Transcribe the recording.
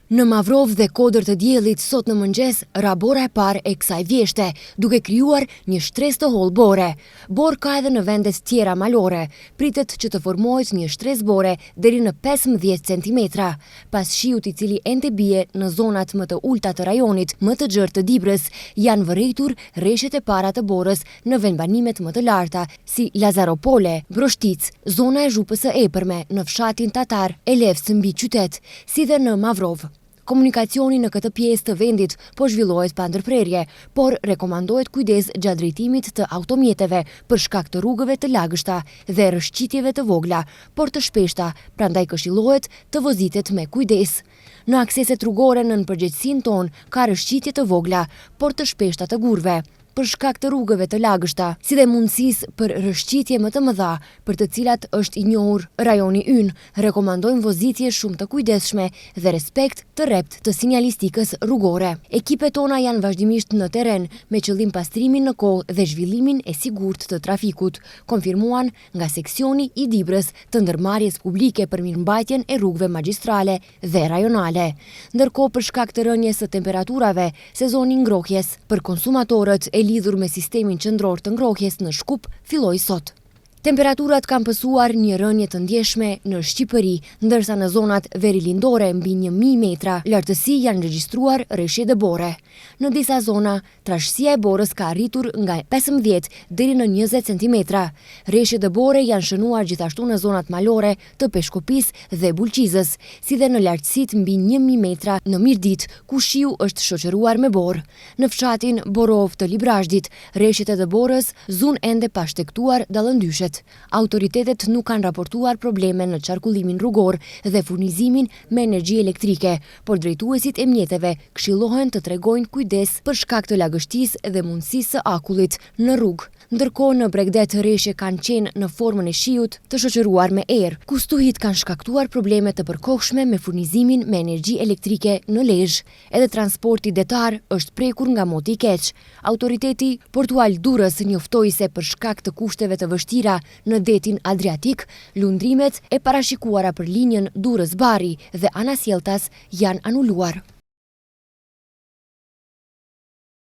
Në Mavrov dhe Kodër të Diellit sot në mëngjes, ra bora e parë e kësaj vjeshte, duke krijuar një shtresë të hollë bore. Borë ka edhe në vendet tjera malore, pritet që të formohet një shtresë bore deri në 15 cm. Pas shiut I cili ende bie në zonat më të ulta të rajonit, më të gjerë të Dibrës, janë vërejtur rreshtet e para të borës në vendbanimet më të larta, si Lazaropole, Broshtic, zona e Zhupës së Epërme, në fshatin Tatar, Elevs mbi qytet, si dhe në Mavrov. Komunikacioni në këtë pjesë të vendit po zhvillohet pa ndërprerje, por rekomandohet kujdes gjatë drejtimit të automjeteve për shkak të rrugëve të lagështa dhe rrëshqitjeve të vogla, por të shpeshta, prandaj këshillohet të vozitet me kujdes. Në akseset rrugore nën përgjegjësinë tonë ka rrëshqitje të vogla, por të shpeshta të gurve, për shkak të rrugëve të lagështa, si dhe mundësisë për rrëshqitje më të mëdha, për të cilat është I njohur rajoni ynë, rekomandojmë vozitje shumë të kujdesshme dhe respekt të rrept të sinjalistikës rrugore. Ekipet tona janë vazhdimisht në terren me qëllim pastrimin në kohë dhe zhvillimin e sigurt të trafikut, konfirmuan nga seksioni I Dibrës të ndërmarrjes publike për mirëmbajtjen e rrugëve magjistrale dhe rajonale. Ndërkohë, për shkak të rënjes së temperaturave, sezoni ngrohjes për konsumatorët e lidhur me sistemin qendror të ngrohjes në Shkup filloi sot. Temperaturat kanë pësuar një rënje të ndjeshme në Shqipëri, ndërsa në zonat verilindore mbi 1000 metra lartësi janë regjistruar rreshje dëbore. Në disa zona, trashësia e borës ka arritur nga 15 deri në 20 cm. Rreshje dëbore janë shënuar gjithashtu në zonat malore të Peshkopis dhe Bulqizës, si dhe në lartësitë mbi 1000 metra në Mirdit, ku shiu është shoqëruar me borë. Në fshatin Borov të Librazhdit, rreshjet e dëborës zun ende pa shtektuar dallëndyshet. Autoritetet nuk kanë raportuar probleme në qarkullimin rrugor dhe furnizimin me energji elektrike, por drejtuesit e mjeteve këshillohen të tregojnë kujdes për shkak të lagështisë dhe mundësisë së akullit në rrugë. Ndërkohë në Bregdet rreshje kanë qenë në formën e shiut të shoqëruar me erë. Kustuhit kanë shkaktuar probleme të përkohshme me furnizimin me energji elektrike në Lezhë. Edhe transporti detar është prekur nga moti I keq. Autoriteti portual Durrës njoftoi se për shkak të kushteve të vështira në detin Adriatik, lundrimet e parashikuara për linjën Durrës-Bari dhe Anasjeltas janë anuluar.